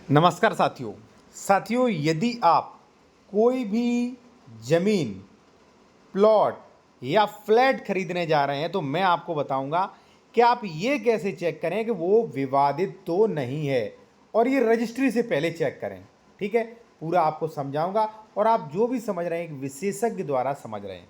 नमस्कार साथियों यदि आप कोई भी ज़मीन, प्लॉट या फ्लैट खरीदने जा रहे हैं तो मैं आपको बताऊंगा कि आप ये कैसे चेक करें कि वो विवादित तो नहीं है और ये रजिस्ट्री से पहले चेक करें। ठीक है, पूरा आपको समझाऊंगा और आप जो भी समझ रहे हैं एक विशेषज्ञ द्वारा समझ रहे हैं।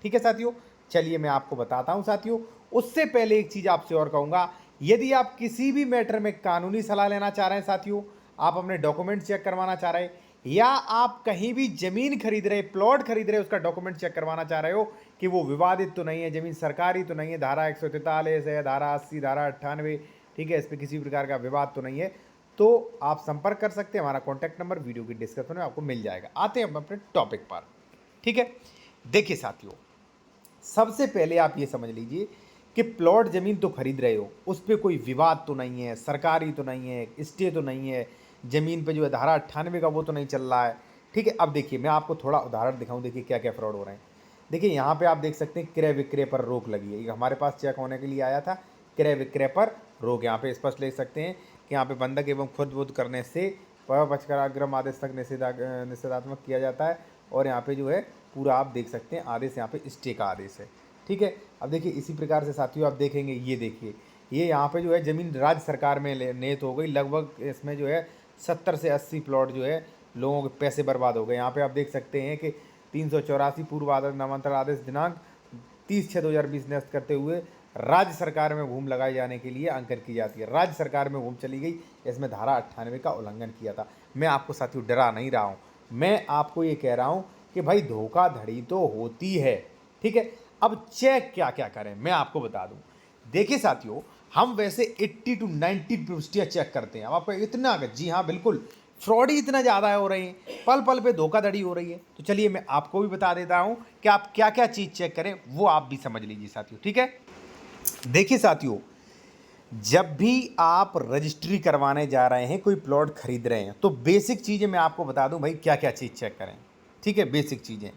ठीक है साथियों, चलिए मैं आपको बताता हूं साथियों। उससे पहले एक चीज़ आपसे और कहूंगा, यदि आप किसी भी मैटर में कानूनी सलाह लेना चाह रहे हैं साथियों, आप अपने डॉक्यूमेंट चेक करवाना चाह रहे हैं या आप कहीं भी जमीन खरीद रहे, प्लॉट खरीद रहे, उसका डॉक्यूमेंट चेक करवाना चाह रहे हो कि वो विवादित तो नहीं है, जमीन सरकारी तो नहीं है, धारा 143 है, धारा 80, धारा 98, ठीक है, इस पर किसी प्रकार का विवाद तो नहीं है, तो आप संपर्क कर सकते हैं। हमारा कॉन्टैक्ट नंबर वीडियो की डिस्क्रिप्शन में आपको मिल जाएगा। आते हैं हम अपने टॉपिक पर। ठीक है, देखिए साथियों, सबसे पहले आप ये समझ लीजिए कि प्लॉट ज़मीन तो खरीद रहे हो, उस पर कोई विवाद तो नहीं है, सरकारी तो नहीं है, स्टे तो नहीं है, ज़मीन पे जो है धारा 98 का वो तो नहीं चल रहा है। ठीक है, अब देखिए मैं आपको थोड़ा उदाहरण दिखाऊं, देखिए क्या क्या फ्रॉड हो रहे हैं। देखिए यहाँ पे आप देख सकते हैं क्रय विक्रय पर रोक लगी है, ये हमारे पास चेक होने के लिए आया था। क्रय विक्रय पर रोक, यहाँ पे स्पष्ट लिख सकते हैं कि यहाँ पे बंधक एवं खुद बुद्ध करने से पक्षकाराग्रम आदेश तक निषेधात्मक किया जाता है। और यहाँ पे जो है पूरा आप देख सकते हैं आदेश, यहाँ पे स्टे का आदेश है। ठीक है, अब देखिए इसी प्रकार से साथियों आप देखेंगे, ये देखिए ये यहाँ पे जो है ज़मीन राज्य सरकार में नेत हो गई, लगभग इसमें जो है 70 से 80 प्लॉट जो है लोगों के पैसे बर्बाद हो गए। यहाँ पे आप देख सकते हैं कि 384 पूर्व आदेश नामांतरण आदेश दिनांक 30/6/2020 न्यस्त करते हुए राज्य सरकार में भूमि लगाए जाने के लिए अंकित की जाती है। राज्य सरकार में भूमि चली गई, इसमें धारा 98 का उल्लंघन किया था। मैं आपको साथियों डरा नहीं रहा हूँ, मैं आपको ये कह रहा हूँ कि भाई धोखाधड़ी तो होती है। ठीक है, अब चेक क्या क्या करें मैं आपको बता दूं। देखिए साथियों, हम वैसे 80 to 90 प्रविष्टियां चेक करते हैं। अब आपको इतना, जी हाँ बिल्कुल, फ्रॉड ही इतना ज़्यादा हो रही है, पल पल पे धोखाधड़ी हो रही है। तो चलिए मैं आपको भी बता देता हूं कि आप क्या क्या चीज़ चेक करें, वो आप भी समझ लीजिए साथियों। ठीक है, देखिए साथियों, जब भी आप रजिस्ट्री करवाने जा रहे हैं, कोई प्लॉट खरीद रहे हैं, तो बेसिक चीज़ें मैं आपको बता दूं भाई क्या क्या चीज़ चेक करें। ठीक है, बेसिक चीज़ें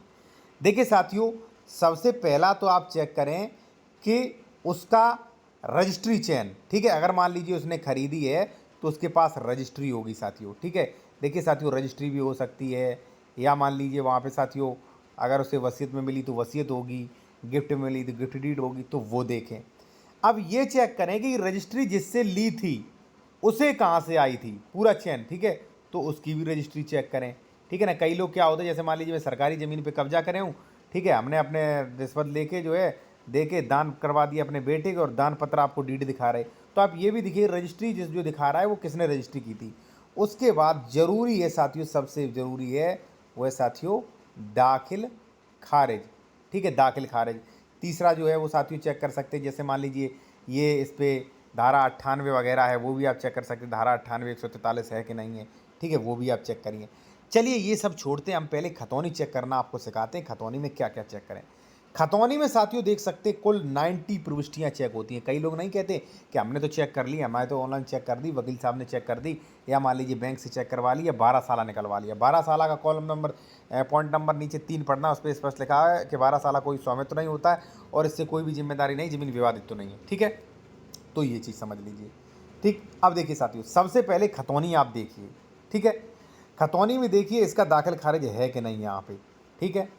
देखिए साथियों, सबसे पहला तो आप चेक करें कि उसका रजिस्ट्री चेन। ठीक है, अगर मान लीजिए उसने खरीदी है तो उसके पास रजिस्ट्री होगी साथियों। ठीक है, देखिए साथियों, रजिस्ट्री भी हो सकती है, या मान लीजिए वहाँ पे साथियों अगर उसे वसीयत में मिली तो वसीयत होगी, गिफ्ट में मिली तो गिफ्ट डीड होगी, तो वो देखें। अब ये चेक करें कि रजिस्ट्री जिससे ली थी उसे कहाँ से आई थी, पूरा चेन। ठीक है, तो उसकी भी रजिस्ट्री चेक करें। ठीक है ना, कई लोग क्या होता है, जैसे मान लीजिए मैं सरकारी ज़मीन पे कब्जा करे हूँ, ठीक है, हमने अपने रिश्वत लेके जो है दे के दान करवा दिया अपने बेटे के, और दान पत्र आपको डीड दिखा रहे, तो आप ये भी देखिए रजिस्ट्री जिस जो दिखा रहा है वो किसने रजिस्ट्री की थी। उसके बाद जरूरी है साथियों, सबसे ज़रूरी है वो है साथियों दाखिल खारिज। ठीक है, दाखिल खारिज तीसरा जो है वो साथियों चेक कर सकते हैं। जैसे मान लीजिए ये इस पर धारा 98 वगैरह है, वो भी आप चेक कर सकते हैं, धारा 98 143 है कि नहीं है। ठीक है, वो भी आप चेक करिए। चलिए ये सब छोड़ते हैं, हम पहले खतौनी चेक करना आपको सिखाते हैं, खतौनी में क्या क्या चेक करें। खतौनी में साथियों देख सकते हैं कुल 90 प्रविष्टियाँ चेक होती हैं। कई लोग नहीं कहते कि हमने तो चेक कर ली, हमारे तो ऑनलाइन चेक कर दी, वकील साहब ने चेक कर दी, या मान लीजिए बैंक से चेक करवा ली, या 12 साल निकलवा लिया। 12 साल का कॉलम नंबर पॉइंट नंबर नीचे 3 पढ़ना, उस पर स्पष्ट लिखा है कि 12 साल कोई स्वामित्व नहीं होता है और इससे कोई भी जिम्मेदारी नहीं, जमीन विवादित तो नहीं है। ठीक है, तो ये चीज़ समझ लीजिए। ठीक, अब देखिए साथियों, सबसे पहले खतौनी आप देखिए। ठीक है, खतौनी में देखिए इसका दाखिल खारिज है कि नहीं यहाँ पे। ठीक है,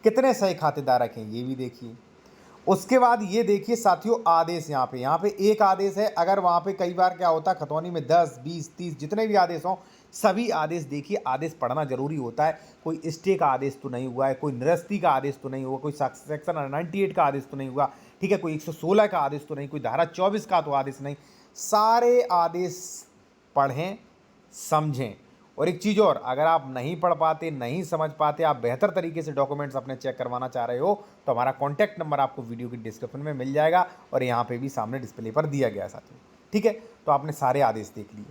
कितने सही खातेदारक हैं ये भी देखिए। उसके बाद ये देखिए साथियों आदेश, यहाँ पे एक आदेश है। अगर वहाँ पे कई बार क्या होता है खतौनी में 10 20 30 जितने भी आदेश हों, सभी आदेश देखिए, आदेश पढ़ना जरूरी होता है। कोई स्टे का आदेश तो नहीं हुआ है, कोई निरस्ती का आदेश तो नहीं हुआ, कोई सेक्शन 98 का आदेश तो नहीं हुआ। ठीक है, कोई 116 का आदेश तो नहीं, कोई धारा 24 का तो आदेश नहीं। सारे आदेश पढ़ें, समझें। और एक चीज़ और, अगर आप नहीं पढ़ पाते, नहीं समझ पाते, आप बेहतर तरीके से डॉक्यूमेंट्स अपने चेक करवाना चाह रहे हो, तो हमारा कॉन्टैक्ट नंबर आपको वीडियो की डिस्क्रिप्शन में मिल जाएगा और यहाँ पे भी सामने डिस्प्ले पर दिया गया है साथियों। ठीक है, तो आपने सारे आदेश देख लिए।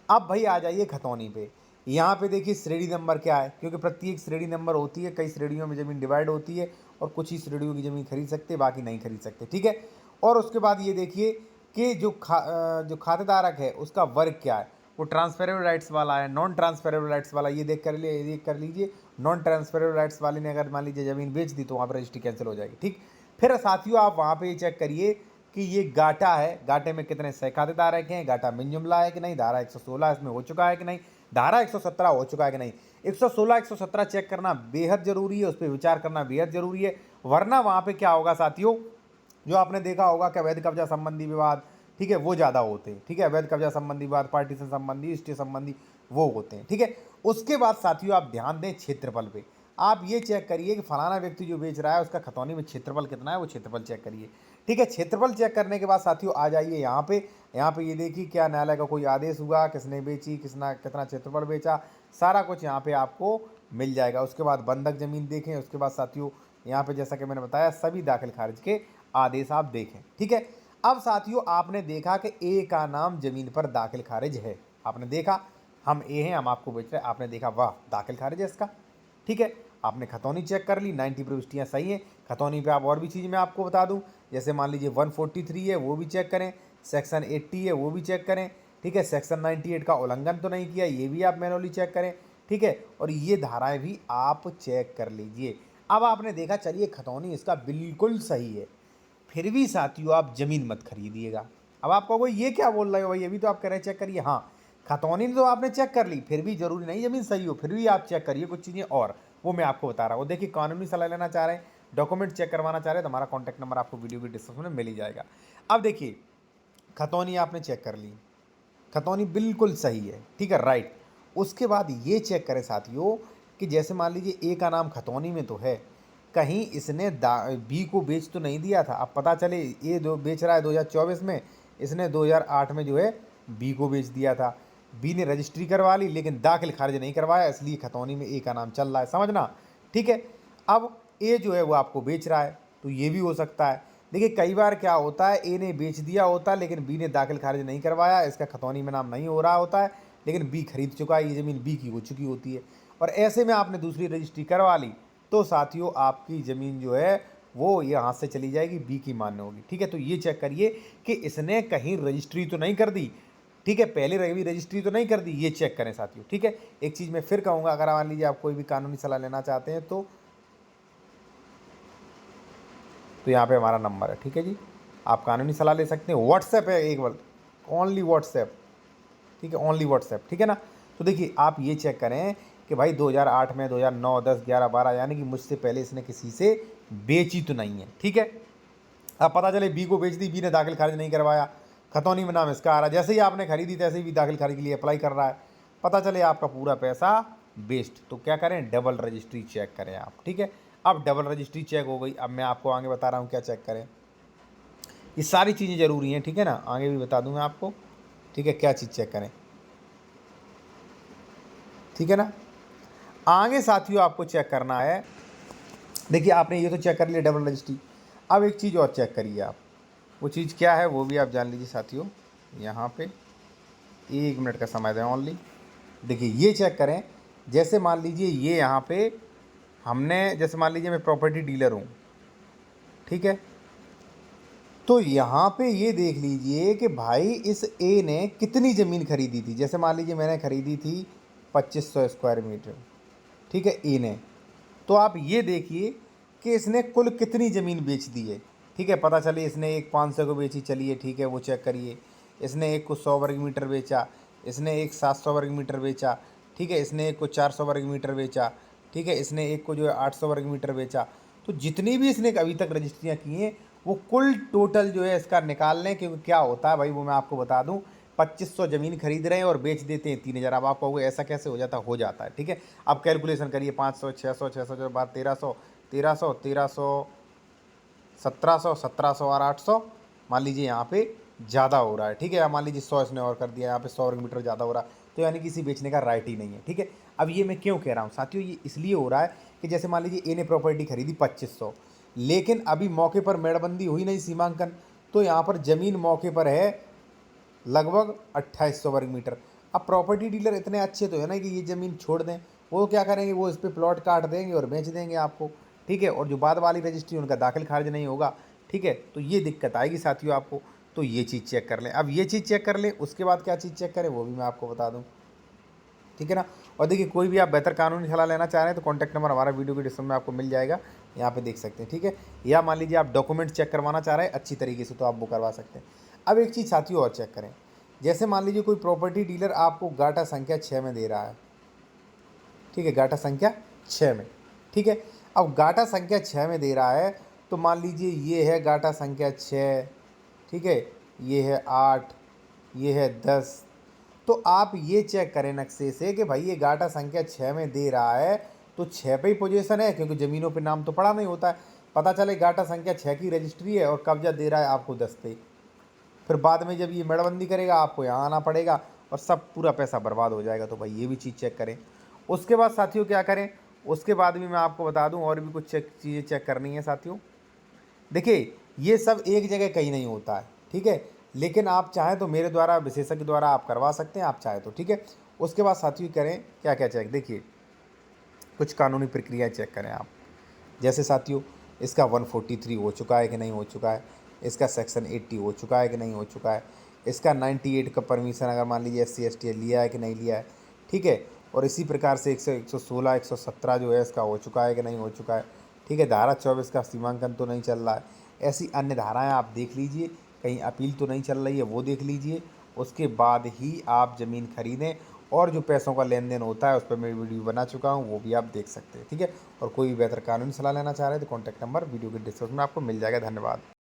अब भाई आ जाइए खतौनी पे। यहाँ पे देखिए श्रेणी नंबर क्या है, क्योंकि प्रत्येक श्रेणी नंबर होती है, कई श्रेणियों में ज़मीन डिवाइड होती है और कुछ ही श्रेणियों की ज़मीन खरीद सकते, बाकी नहीं खरीद सकते। ठीक है, और उसके बाद ये देखिए कि जो खातेदारक है उसका वर्ग क्या है, वो ट्रांसफरेबल राइट्स वाला है, नॉन ट्रांसफरेबल राइट्स वाला, ये देख कर लीजिए। नॉन ट्रांसफरेबल राइट्स वाले ने अगर मान लीजिए ज़मीन बेच दी तो वहाँ पर रजिस्ट्री कैंसिल हो जाएगी। ठीक, फिर साथियों आप वहाँ पे ये चेक करिए कि ये गाटा है, गाटे में कितने सहखाते धारा के हैं, गाटा मिन जुमला है कि नहीं, धारा 116 इसमें हो चुका है कि नहीं, धारा 117 हो चुका है कि नहीं। 116 117 चेक करना बेहद जरूरी है, उस पर विचार करना बेहद जरूरी है, वरना वहाँ पे क्या होगा साथियों, जो आपने देखा होगा कि अवैध कब्जा संबंधी विवाद, ठीक है, वो ज़्यादा होते हैं, ठीक है, अवैध कब्जा संबंधी विवाद, पार्टीशन संबंधी, स्टे संबंधी वो होते हैं, ठीक है। उसके बाद साथियों आप ध्यान दें क्षेत्रफल पे, आप ये चेक करिए कि फलाना व्यक्ति जो बेच रहा है उसका खतौनी में क्षेत्रफल कितना है, वो क्षेत्रफल चेक करिए, ठीक है। क्षेत्रफल चेक करने के बाद साथियों आ जाइए यहाँ पे, ये देखिए क्या न्यायालय का कोई आदेश हुआ, किसने बेची, कितना क्षेत्रफल बेचा, सारा कुछ यहाँ पे आपको मिल जाएगा। उसके बाद बंधक जमीन देखें, उसके बाद साथियों यहाँ पे जैसा कि मैंने बताया सभी दाखिल खारिज के आदेश आप देखें, ठीक है। अब साथियों आपने देखा कि ए का नाम जमीन पर दाखिल खारिज है, आपने देखा हम ए हैं, हम आपको बेच रहे हैं, आपने देखा वाह दाखिल खारिज है इसका, ठीक है। आपने खतौनी चेक कर ली, 90 प्रविष्टियाँ सही हैं। खतौनी पे आप और भी चीज़ मैं आपको बता दूं, जैसे मान लीजिए 143 है वो भी चेक करें, सेक्शन 80 है वो भी चेक करें, ठीक है। सेक्शन 98 का उल्लंघन तो नहीं किया, ये भी आप मैनुअली चेक करें, ठीक है। और ये धाराएं भी आप चेक कर लीजिए। अब आपने देखा चलिए खतौनी इसका बिल्कुल सही है, फिर भी साथियों आप ज़मीन मत खरीदिएगा। अब आप कहोगे ये क्या बोल रहे हो भाई, अभी तो आप कह रहे हैं चेक करिए, हाँ खतौनी तो आपने चेक कर ली, फिर भी जरूरी नहीं ज़मीन सही हो, फिर भी आप चेक करिए कुछ चीज़ें, और वो मैं आपको बता रहा हूँ। देखिए कानूनी सलाह लेना चाह रहे हैं, डॉक्यूमेंट चेक करवाना चाह रहे हैं, तो हमारा कॉन्टैक्ट नंबर आपको वीडियो की डिस्क्रिप्शन में मिल ही जाएगा। अब देखिए खतौनी आपने चेक कर ली, खतौनी बिल्कुल सही है, ठीक है, राइट। उसके बाद ये चेक करें साथियों कि जैसे मान लीजिए ए का नाम खतौनी में तो है, कहीं इसने बी को बेच तो नहीं दिया था। अब पता चले ए दो बेच रहा है 2024 में, इसने 2008 में जो है बी को बेच दिया था, बी ने रजिस्ट्री करवा ली लेकिन दाखिल खारिज नहीं करवाया, इसलिए खतौनी में ए का नाम चल रहा है, समझना, ठीक है। अब ए जो है वो आपको बेच रहा है, तो ये भी हो सकता है। देखिए कई बार क्या होता है, ए ने बेच दिया होता है लेकिन बी ने दाखिल खारिज नहीं करवाया, इसका खतौनी में नाम नहीं हो रहा होता है, लेकिन बी खरीद चुका है, ये ज़मीन बी की हो चुकी होती है, और ऐसे में आपने दूसरी रजिस्ट्री करवा ली, तो साथियों आपकी ज़मीन जो है वो यहाँ से चली जाएगी, बी की मान्य होगी, ठीक है। तो ये चेक करिए कि इसने कहीं रजिस्ट्री तो नहीं कर दी, ठीक है, पहले रजिस्ट्री तो नहीं कर दी, ये चेक करें साथियों, ठीक है। एक चीज़ मैं फिर कहूँगा, अगर मान लीजिए आप कोई भी कानूनी सलाह लेना चाहते हैं तो यहाँ पे हमारा नंबर है, ठीक है जी, आप कानूनी सलाह ले सकते हैं। व्हाट्सएप है एक बार, ओनली व्हाट्सएप, ठीक है, ओनली व्हाट्सएप, ठीक है ना। तो देखिए आप ये चेक करें कि भाई 2008 में, 2009, 10, 11, 12 यानी कि मुझसे पहले इसने किसी से बेची तो नहीं है, ठीक है। अब पता चले बी को बेच दी, बी ने दाखिल खारिज नहीं करवाया, खतौनी में नाम इसका आ रहा है, जैसे ही आपने खरीदी तैसे ही भी दाखिल खारिज के लिए अप्लाई कर रहा है, पता चले आपका पूरा पैसा वेस्ट, तो क्या करें, डबल रजिस्ट्री चेक करें आप, ठीक है। अब डबल रजिस्ट्री चेक हो गई, अब मैं आपको आगे बता रहा हूँ क्या चेक करें, ये सारी चीज़ें ज़रूरी हैं, ठीक है ना, आगे भी बता दूँ मैं आपको, ठीक है, क्या चीज़ चेक करें, ठीक है ना। आगे साथियों आपको चेक करना है, देखिए आपने ये तो चेक कर लिया डबल रजिस्ट्री, अब एक चीज़ और चेक करिए आप, वो चीज़ क्या है वो भी आप जान लीजिए साथियों। यहाँ पे 1 मिनट का समय दें ओनली, देखिए ये चेक करें, जैसे मान लीजिए ये यहाँ पे हमने, जैसे मान लीजिए मैं प्रॉपर्टी डीलर हूँ, ठीक है, तो यहाँ पे ये देख लीजिए कि भाई इस ए ने कितनी ज़मीन खरीदी थी, जैसे मान लीजिए मैंने खरीदी थी 2500 स्क्वायर मीटर, ठीक है, ए ने, तो आप ये देखिए कि इसने कुल कितनी ज़मीन बेच दी है, ठीक है। पता चले इसने एक 500 को बेची, चलिए ठीक है वो चेक करिए, इसने एक को 100 वर्ग मीटर बेचा, इसने एक 700 वर्ग मीटर बेचा, ठीक है, इसने एक को 400 वर्ग मीटर बेचा, ठीक है, इसने एक को जो है 800 वर्ग मीटर बेचा, तो जितनी भी इसने अभी तक रजिस्ट्रियाँ की हैं वो कुल टोटल जो है इसका निकाल लें, क्योंकि क्या होता है भाई वो मैं आपको बता दूं, 2500 ज़मीन खरीद रहे हैं और बेच देते हैं 3000। अब आप कहोगे ऐसा कैसे हो जाता है, हो जाता है, ठीक है। अब कैलकुलेशन करिए, 500, 600, 600 के बाद 1300, 1300, 1300, 1700, 1700 और 800, मान लीजिए यहाँ पे ज़्यादा हो रहा है, ठीक है, या मान लीजिए 100 इसने और कर दिया, यहाँ पे 100 वर्ग मीटर ज़्यादा हो रहा है, तो यानी किसी बेचने का राइट ही नहीं है, ठीक है। अब ये मैं क्यों कह रहा हूँ साथियों, ये इसलिए हो रहा है कि जैसे मान लीजिए ए ने प्रॉपर्टी खरीदी 2500, लेकिन अभी मौके पर मेड़बंदी हुई नहीं, सीमांकन, तो यहाँ पर ज़मीन मौके पर है लगभग 2800 वर्ग मीटर। अब प्रॉपर्टी डीलर इतने अच्छे तो है ना कि ये ज़मीन छोड़ दें, वो क्या करेंगे, वो इस पर प्लॉट काट देंगे और बेच देंगे आपको, ठीक है, और जो बाद वाली रजिस्ट्री उनका दाखिल खारिज नहीं होगा, ठीक है, तो ये दिक्कत आएगी साथियों आपको, तो ये चीज़ चेक कर लें। अब ये चीज़ चेक कर लें, उसके बाद क्या चीज़ चेक करें वो भी मैं आपको बता दूँ, ठीक है ना। और देखिए कोई भी आप बेहतर कानूनी सलाह लेना चाह रहे हैं तो कॉन्टैक्ट नंबर हमारा वीडियो के डिस्क्रिप्शन में आपको मिल जाएगा, यहाँ पे देख सकते हैं, ठीक है। या मान लीजिए आप डॉक्यूमेंट चेक करवाना चाह रहे हैं अच्छी तरीके से, तो आप वो करवा सकते हैं। अब एक चीज़ साथियों और चेक करें, जैसे मान लीजिए कोई प्रॉपर्टी डीलर आपको गाटा संख्या 6 में दे रहा है, ठीक है, गाटा संख्या 6 में, ठीक है। अब गाटा संख्या 6 में दे रहा है, तो मान लीजिए ये है गाटा संख्या 6, ठीक है, ये है 8, ये है 10। तो आप ये चेक करें नक्शे से कि भाई ये गाटा संख्या 6 में दे रहा है तो 6 पे ही पोजीशन है, क्योंकि ज़मीनों पे नाम तो पड़ा नहीं होता है। पता चले गाटा संख्या 6 की रजिस्ट्री है और कब्जा दे रहा है आपको 10 पे, फिर बाद में जब ये मेड़बंदी करेगा आपको यहाँ आना पड़ेगा और सब पूरा पैसा बर्बाद हो जाएगा। तो भाई ये भी चीज़ चेक करें। उसके बाद साथियों क्या करें, उसके बाद भी मैं आपको बता दूं और भी कुछ चीज़ें चेक करनी है साथियों। देखिए ये सब एक जगह कहीं नहीं होता है, ठीक है, लेकिन आप चाहें तो मेरे द्वारा विशेषज्ञ द्वारा आप करवा सकते हैं, आप चाहें तो, ठीक है। उसके बाद साथियों करें क्या क्या चेक, देखिए कुछ कानूनी प्रक्रियाएँ चेक करें आप। जैसे साथियों इसका 143 हो चुका है कि नहीं हो चुका है, इसका सेक्शन 80 हो चुका है कि नहीं हो चुका है, इसका 98 का परमिशन अगर मान लीजिए SC ST लिया है कि नहीं लिया है, ठीक है। और इसी प्रकार से 116 117 जो है इसका हो चुका है कि नहीं हो चुका है, ठीक है। धारा 24 का सीमांकन तो नहीं चल रहा है। ऐसी अन्य धाराएं आप देख लीजिए, कहीं अपील तो नहीं चल रही है, वो देख लीजिए। उसके बाद ही आप ज़मीन खरीदें। और जो पैसों का लेन देन होता है उस पर मैं वीडियो बना चुका हूँ, वो भी आप देख सकते हैं, ठीक है। और कोई भी बेहतर कानूनी सलाह लेना चाह रहे हैं तो कॉन्टैक्ट नंबर वीडियो के डिस्क्रिप्शन में आपको मिल जाएगा। धन्यवाद।